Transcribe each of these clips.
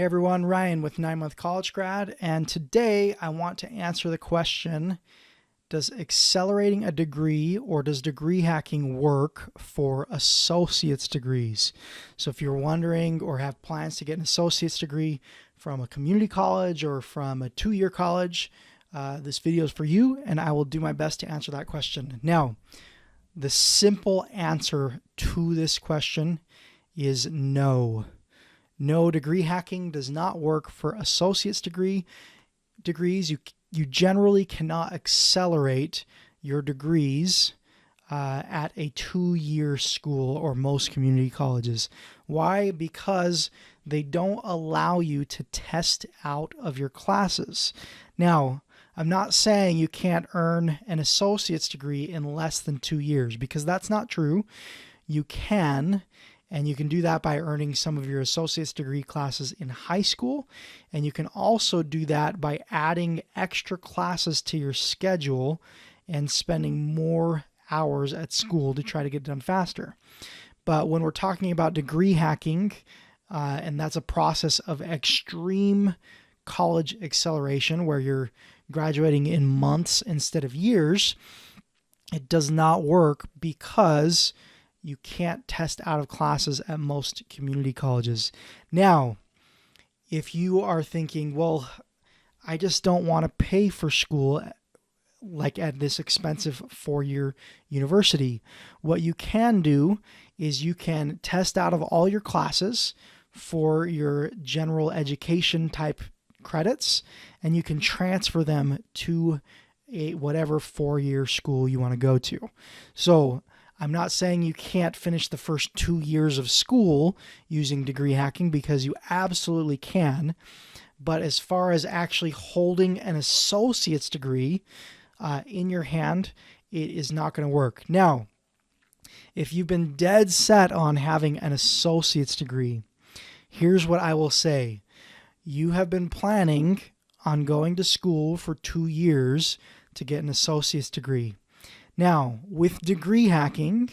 Hey everyone, Ryan with 9-Month College Grad, and today I want to answer the question, does accelerating a degree or does degree hacking work for associate's degrees? So if you're wondering or have plans to get an associate's degree from a community college or from a 2-year college, this video is for you and I will do my best to answer that question. Now, the simple answer to this question is no. No, degree hacking does not work for associate's degrees. You generally cannot accelerate your degrees at a 2-year school or most community colleges. Why? Because they don't allow you to test out of your classes. Now, I'm not saying you can't earn an associate's degree in less than 2 years, because that's not true. You can. And you can do that by earning some of your associate's degree classes in high school. And you can also do that by adding extra classes to your schedule and spending more hours at school to try to get it done faster. But when we're talking about degree hacking, and that's a process of extreme college acceleration where you're graduating in months instead of years, it does not work because you can't test out of classes at most community colleges. Now, if you are thinking, well, I just don't want to pay for school like at this expensive 4-year university, what you can do is you can test out of all your classes for your general education type credits, and you can transfer them to whatever 4-year school you want to go to. So I'm not saying you can't finish the first 2 years of school using degree hacking, because you absolutely can. But as far as actually holding an associate's degree in your hand, it is not going to work. Now, if you've been dead set on having an associate's degree, here's what I will say. You have been planning on going to school for 2 years to get an associate's degree. Now, with degree hacking,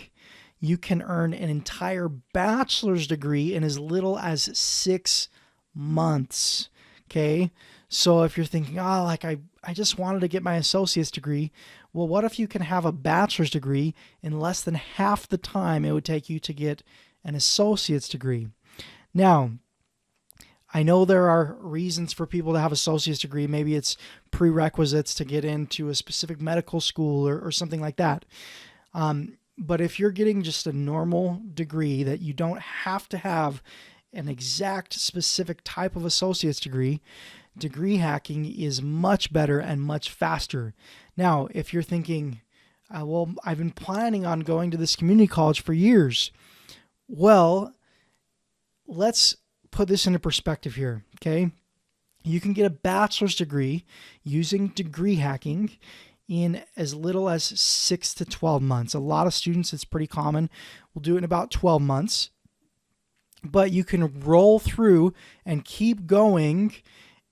you can earn an entire bachelor's degree in as little as 6 months. Okay? So if you're thinking, I just wanted to get my associate's degree, well, what if you can have a bachelor's degree in less than half the time it would take you to get an associate's degree? Now, I know there are reasons for people to have associate's degree. Maybe it's prerequisites to get into a specific medical school or something like that. But if you're getting just a normal degree that you don't have to have an exact specific type of associate's degree, degree hacking is much better and much faster. Now, if you're thinking, well, I've been planning on going to this community college for years. Well, let's put this into perspective here, okay? You can get a bachelor's degree using degree hacking in as little as 6 to 12 months. A lot of students, it's pretty common, will do it in about 12 months. But you can roll through and keep going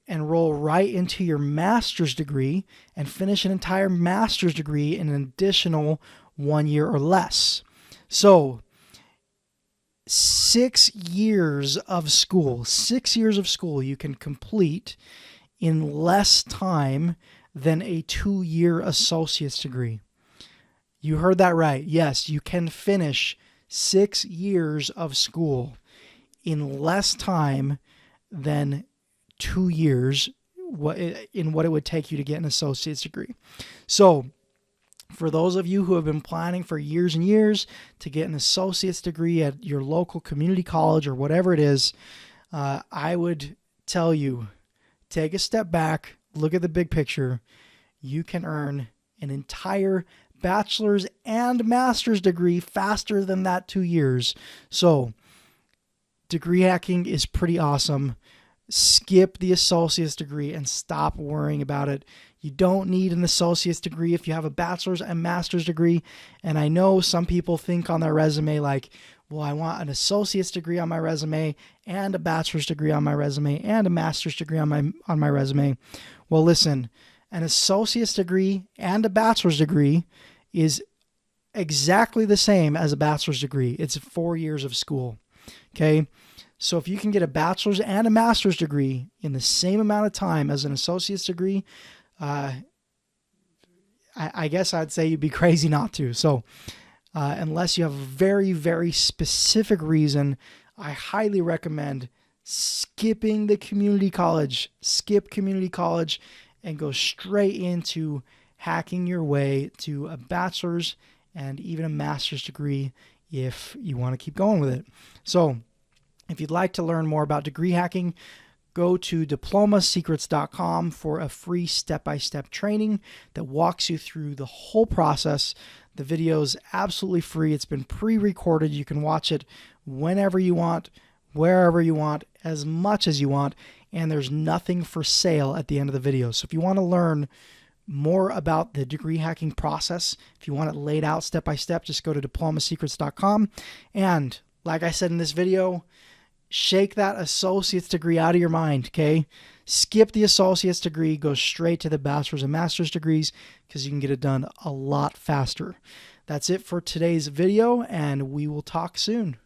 and roll right into your master's degree and finish an entire master's degree in an additional 1 year or less. So 6 years of school you can complete in less time than a 2-year associate's degree. You heard that right. Yes, you can finish 6 years of school in less time than 2 years in what it would take you to get an associate's degree. So for those of you who have been planning for years and years to get an associate's degree at your local community college or whatever it is, I would tell you, take a step back, look at the big picture. You can earn an entire bachelor's and master's degree faster than that 2 years. So degree hacking is pretty awesome. Skip the associate's degree and stop worrying about it. You don't need an associate's degree if you have a bachelor's and master's degree. And I know some people think on their resume like, well, I want an associate's degree on my resume and a bachelor's degree on my resume and a master's degree on my resume. Well, listen, an associate's degree and a bachelor's degree is exactly the same as a bachelor's degree. It's 4 years of school. Okay. So if you can get a bachelor's and a master's degree in the same amount of time as an associate's degree, I guess I'd say you'd be crazy not to. So unless you have a very, very specific reason, I highly recommend skipping the community college. Skip community college and go straight into hacking your way to a bachelor's and even a master's degree if you want to keep going with it. So if you'd like to learn more about degree hacking, go to diplomasecrets.com for a free step-by-step training that walks you through the whole process. The video is absolutely free. It's been pre-recorded. You can watch it whenever you want, wherever you want, as much as you want, and there's nothing for sale at the end of the video. So if you want to learn more about the degree hacking process, if you want it laid out step-by-step, just go to diplomasecrets.com. And like I said in this video, shake that associate's degree out of your mind, okay? Skip the associate's degree, go straight to the bachelor's and master's degrees because you can get it done a lot faster. That's it for today's video, and we will talk soon.